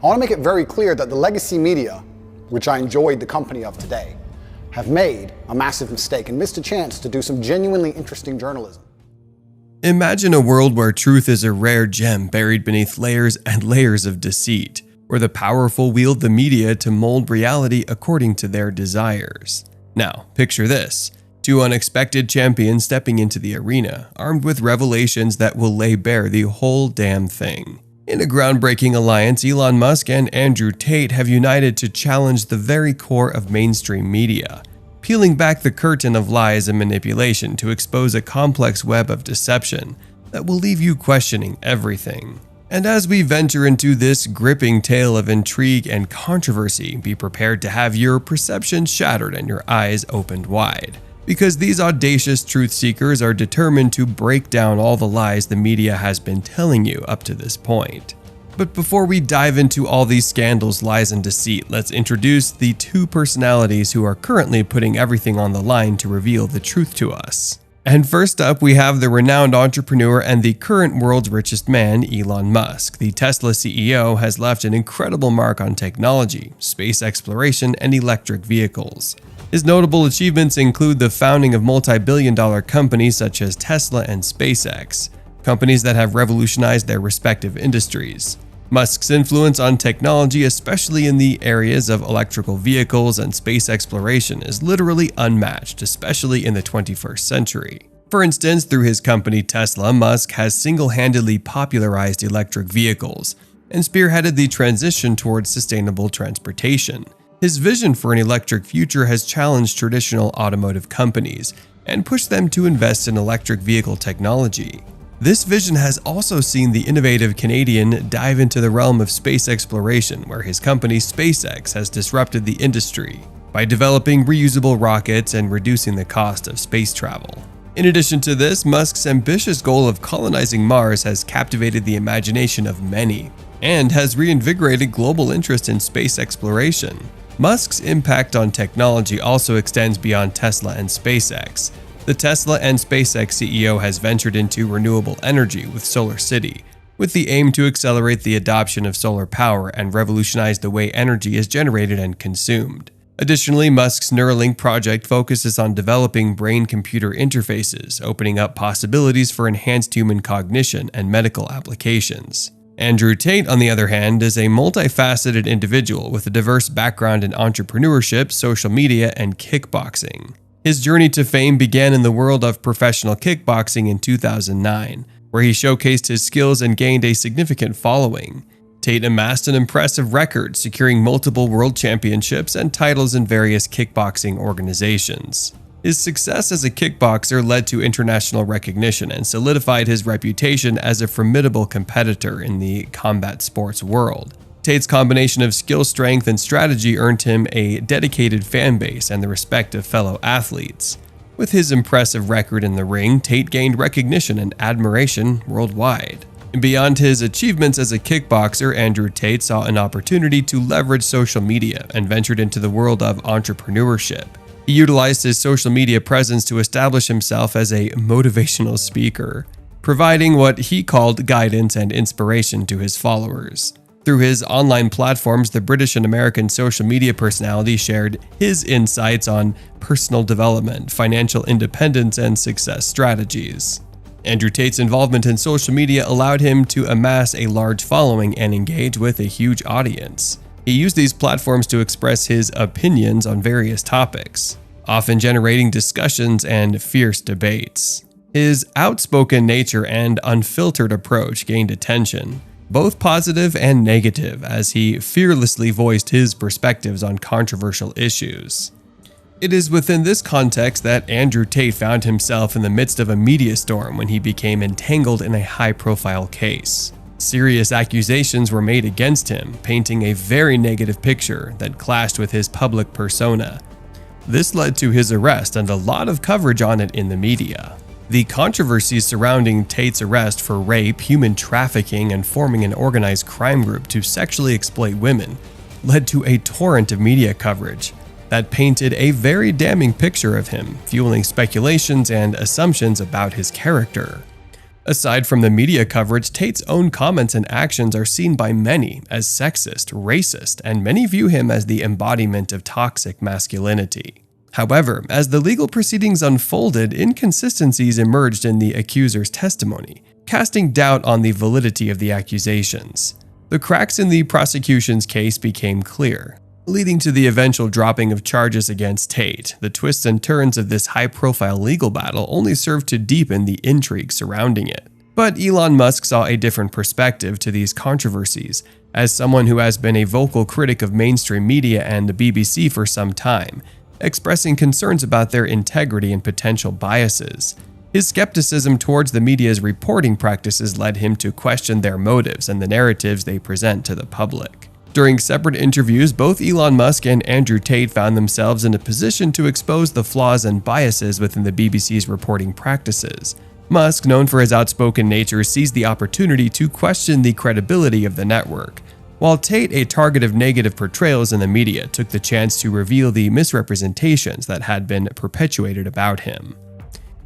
I want to make it very clear that the legacy media, which I enjoyed the company of today, have made a massive mistake and missed a chance to do some genuinely interesting journalism. Imagine a world where truth is a rare gem buried beneath layers and layers of deceit, where the powerful wield the media to mold reality according to their desires. Now, picture this. Two unexpected champions stepping into the arena, armed with revelations that will lay bare the whole damn thing. In a groundbreaking alliance, Elon Musk and Andrew Tate have united to challenge the very core of mainstream media, peeling back the curtain of lies and manipulation to expose a complex web of deception that will leave you questioning everything. And as we venture into this gripping tale of intrigue and controversy, be prepared to have your perception shattered and your eyes opened wide. Because these audacious truth seekers are determined to break down all the lies the media has been telling you up to this point. But before we dive into all these scandals, lies, and deceit, let's introduce the two personalities who are currently putting everything on the line to reveal the truth to us. And first up, we have the renowned entrepreneur and the current world's richest man, Elon Musk. The Tesla CEO has left an incredible mark on technology, space exploration, and electric vehicles. His notable achievements include the founding of multi-billion-dollar companies such as Tesla and SpaceX, companies that have revolutionized their respective industries. Musk's influence on technology, especially in the areas of electrical vehicles and space exploration, is literally unmatched, especially in the 21st century. For instance, through his company Tesla, Musk has single-handedly popularized electric vehicles and spearheaded the transition towards sustainable transportation. His vision for an electric future has challenged traditional automotive companies and pushed them to invest in electric vehicle technology. This vision has also seen the innovative Canadian dive into the realm of space exploration, where his company SpaceX has disrupted the industry by developing reusable rockets and reducing the cost of space travel. In addition to this, Musk's ambitious goal of colonizing Mars has captivated the imagination of many and has reinvigorated global interest in space exploration. Musk's impact on technology also extends beyond Tesla and SpaceX. The Tesla and SpaceX CEO has ventured into renewable energy with SolarCity, with the aim to accelerate the adoption of solar power and revolutionize the way energy is generated and consumed. Additionally, Musk's Neuralink project focuses on developing brain-computer interfaces, opening up possibilities for enhanced human cognition and medical applications. Andrew Tate, on the other hand, is a multifaceted individual with a diverse background in entrepreneurship, social media, and kickboxing. His journey to fame began in the world of professional kickboxing in 2009, where he showcased his skills and gained a significant following. Tate amassed an impressive record, securing multiple world championships and titles in various kickboxing organizations. His success as a kickboxer led to international recognition and solidified his reputation as a formidable competitor in the combat sports world. Tate's combination of skill, strength, and strategy earned him a dedicated fan base and the respect of fellow athletes. With his impressive record in the ring, Tate gained recognition and admiration worldwide. Beyond his achievements as a kickboxer, Andrew Tate saw an opportunity to leverage social media and ventured into the world of entrepreneurship. He utilized his social media presence to establish himself as a motivational speaker, providing what he called guidance and inspiration to his followers. Through his online platforms, the British and American social media personality shared his insights on personal development, financial independence, and success strategies. Andrew Tate's involvement in social media allowed him to amass a large following and engage with a huge audience. He used these platforms to express his opinions on various topics, often generating discussions and fierce debates. His outspoken nature and unfiltered approach gained attention, both positive and negative, as he fearlessly voiced his perspectives on controversial issues. It is within this context that Andrew Tate found himself in the midst of a media storm when he became entangled in a high-profile case. Serious accusations were made against him, painting a very negative picture that clashed with his public persona. This led to his arrest and a lot of coverage on it in the media. The controversies surrounding Tate's arrest for rape, human trafficking, and forming an organized crime group to sexually exploit women led to a torrent of media coverage that painted a very damning picture of him, fueling speculations and assumptions about his character. Aside from the media coverage, Tate's own comments and actions are seen by many as sexist, racist, and many view him as the embodiment of toxic masculinity. However, as the legal proceedings unfolded, inconsistencies emerged in the accuser's testimony, casting doubt on the validity of the accusations. The cracks in the prosecution's case became clear, leading to the eventual dropping of charges against Tate. The twists and turns of this high-profile legal battle only served to deepen the intrigue surrounding it. But Elon Musk saw a different perspective to these controversies. As someone who has been a vocal critic of mainstream media and the BBC for some time, expressing concerns about their integrity and potential biases, his skepticism towards the media's reporting practices led him to question their motives and the narratives they present to the public. During separate interviews, both Elon Musk and Andrew Tate found themselves in a position to expose the flaws and biases within the BBC's reporting practices. Musk, known for his outspoken nature, seized the opportunity to question the credibility of the network, while Tate, a target of negative portrayals in the media, took the chance to reveal the misrepresentations that had been perpetuated about him.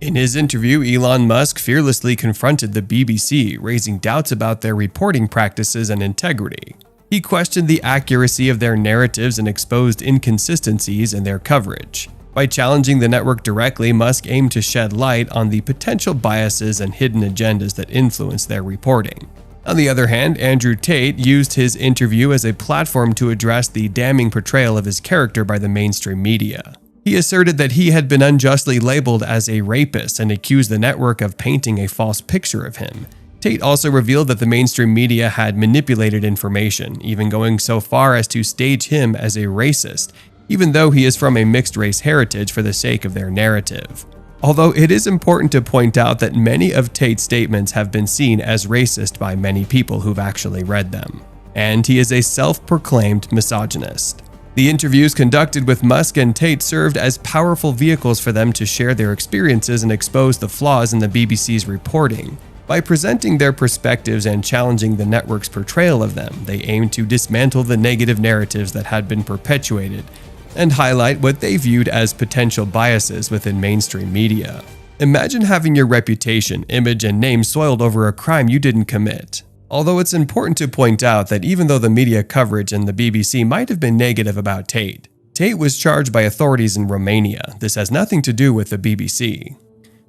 In his interview, Elon Musk fearlessly confronted the BBC, raising doubts about their reporting practices and integrity. He questioned the accuracy of their narratives and exposed inconsistencies in their coverage. By challenging the network directly, Musk aimed to shed light on the potential biases and hidden agendas that influence their reporting. On the other hand, Andrew Tate used his interview as a platform to address the damning portrayal of his character by the mainstream media. He asserted that he had been unjustly labeled as a rapist and accused the network of painting a false picture of him. Tate also revealed that the mainstream media had manipulated information, even going so far as to stage him as a racist, even though he is from a mixed-race heritage for the sake of their narrative. Although it is important to point out that many of Tate's statements have been seen as racist by many people who've actually read them. And he is a self-proclaimed misogynist. The interviews conducted with Musk and Tate served as powerful vehicles for them to share their experiences and expose the flaws in the BBC's reporting. By presenting their perspectives and challenging the network's portrayal of them, they aimed to dismantle the negative narratives that had been perpetuated and highlight what they viewed as potential biases within mainstream media. Imagine having your reputation, image, and name soiled over a crime you didn't commit. Although it's important to point out that even though the media coverage in the BBC might have been negative about Tate, Tate was charged by authorities in Romania. This has nothing to do with the BBC.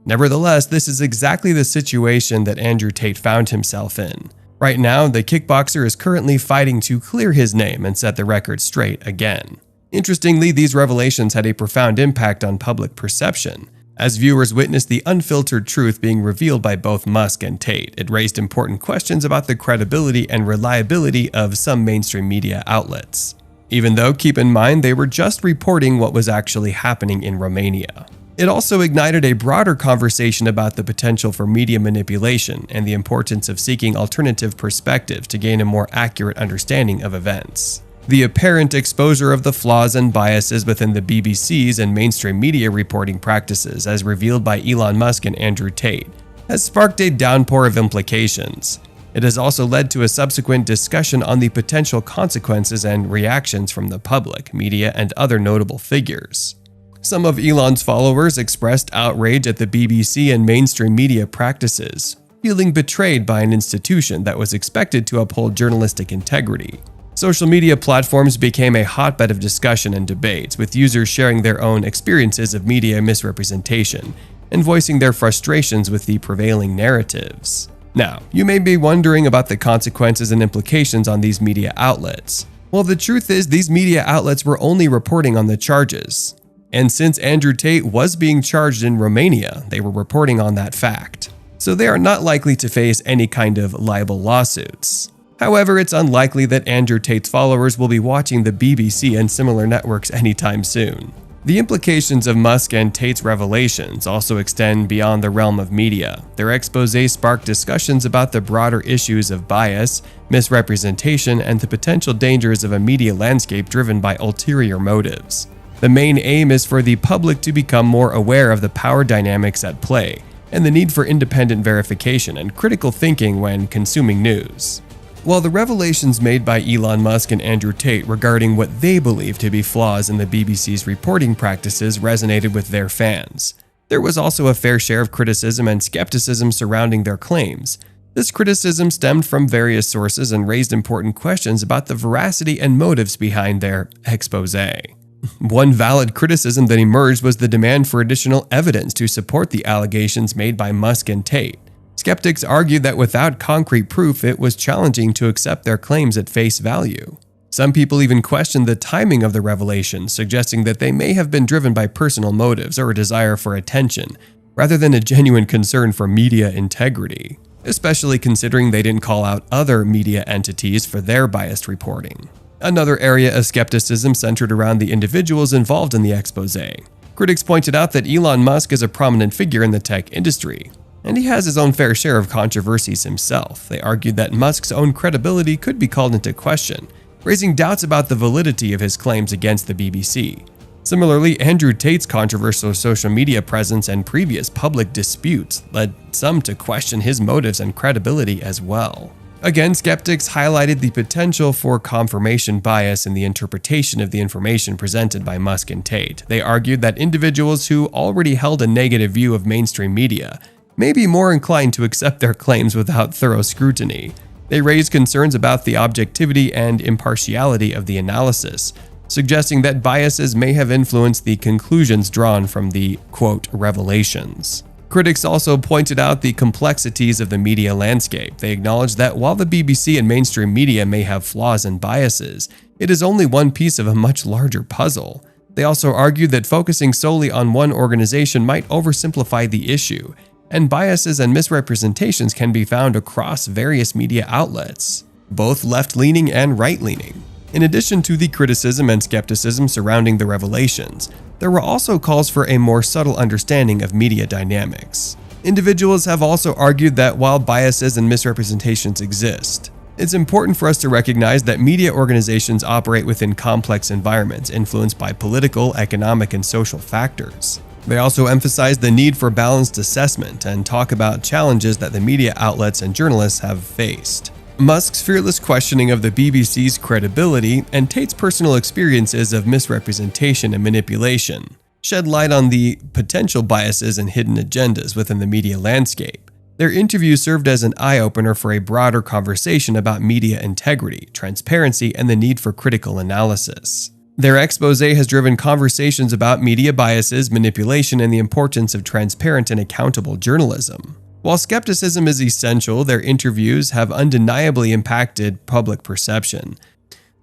Nevertheless, this is exactly the situation that Andrew Tate found himself in. Right now, the kickboxer is currently fighting to clear his name and set the record straight again. Interestingly, these revelations had a profound impact on public perception. As viewers witnessed the unfiltered truth being revealed by both Musk and Tate, it raised important questions about the credibility and reliability of some mainstream media outlets. Even though, keep in mind, they were just reporting what was actually happening in Romania. It also ignited a broader conversation about the potential for media manipulation and the importance of seeking alternative perspectives to gain a more accurate understanding of events. The apparent exposure of the flaws and biases within the BBC's and mainstream media reporting practices, as revealed by Elon Musk and Andrew Tate, has sparked a downpour of implications. It has also led to a subsequent discussion on the potential consequences and reactions from the public, media, and other notable figures. Some of Elon's followers expressed outrage at the BBC and mainstream media practices, feeling betrayed by an institution that was expected to uphold journalistic integrity. Social media platforms became a hotbed of discussion and debates, with users sharing their own experiences of media misrepresentation and voicing their frustrations with the prevailing narratives. Now, you may be wondering about the consequences and implications on these media outlets. Well, the truth is these media outlets were only reporting on the charges. And since Andrew Tate was being charged in Romania, they were reporting on that fact. So they are not likely to face any kind of libel lawsuits. However, it's unlikely that Andrew Tate's followers will be watching the BBC and similar networks anytime soon. The implications of Musk and Tate's revelations also extend beyond the realm of media. Their expose sparked discussions about the broader issues of bias, misrepresentation, and the potential dangers of a media landscape driven by ulterior motives. The main aim is for the public to become more aware of the power dynamics at play and the need for independent verification and critical thinking when consuming news. While the revelations made by Elon Musk and Andrew Tate regarding what they believe to be flaws in the BBC's reporting practices resonated with their fans, There was also a fair share of criticism and skepticism surrounding their claims. This criticism stemmed from various sources and raised important questions about the veracity and motives behind their exposé. One valid criticism that emerged was the demand for additional evidence to support the allegations made by Musk and Tate. Skeptics argued that without concrete proof, it was challenging to accept their claims at face value. Some people even questioned the timing of the revelations, suggesting that they may have been driven by personal motives or a desire for attention, rather than a genuine concern for media integrity, especially considering they didn't call out other media entities for their biased reporting. Another area of skepticism centered around the individuals involved in the exposé. Critics pointed out that Elon Musk is a prominent figure in the tech industry, and he has his own fair share of controversies himself. They argued that Musk's own credibility could be called into question, raising doubts about the validity of his claims against the BBC. Similarly, Andrew Tate's controversial social media presence and previous public disputes led some to question his motives and credibility as well. Again, skeptics highlighted the potential for confirmation bias in the interpretation of the information presented by Musk and Tate. They argued that individuals who already held a negative view of mainstream media may be more inclined to accept their claims without thorough scrutiny. They raised concerns about the objectivity and impartiality of the analysis, suggesting that biases may have influenced the conclusions drawn from the, quote, revelations. Critics also pointed out the complexities of the media landscape. They acknowledged that while the BBC and mainstream media may have flaws and biases, it is only one piece of a much larger puzzle. They also argued that focusing solely on one organization might oversimplify the issue, and biases and misrepresentations can be found across various media outlets, both left-leaning and right-leaning. In addition to the criticism and skepticism surrounding the revelations, there were also calls for a more subtle understanding of media dynamics. Individuals have also argued that while biases and misrepresentations exist, it's important for us to recognize that media organizations operate within complex environments influenced by political, economic, and social factors. They also emphasize the need for balanced assessment and talk about challenges that the media outlets and journalists have faced. Musk's fearless questioning of the BBC's credibility and Tate's personal experiences of misrepresentation and manipulation shed light on the potential biases and hidden agendas within the media landscape. Their interviews served as an eye-opener for a broader conversation about media integrity, transparency, and the need for critical analysis. Their exposé has driven conversations about media biases, manipulation, and the importance of transparent and accountable journalism. While skepticism is essential, their interviews have undeniably impacted public perception,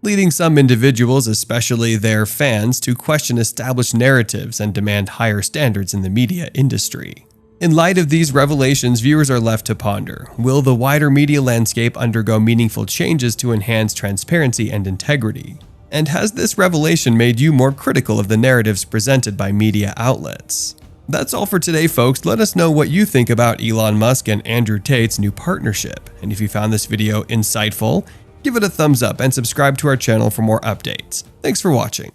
leading some individuals, especially their fans, to question established narratives and demand higher standards in the media industry. In light of these revelations, viewers are left to ponder: will the wider media landscape undergo meaningful changes to enhance transparency and integrity? And has this revelation made you more critical of the narratives presented by media outlets? That's all for today, folks. Let us know what you think about Elon Musk and Andrew Tate's new partnership. And if you found this video insightful, give it a thumbs up and subscribe to our channel for more updates. Thanks for watching.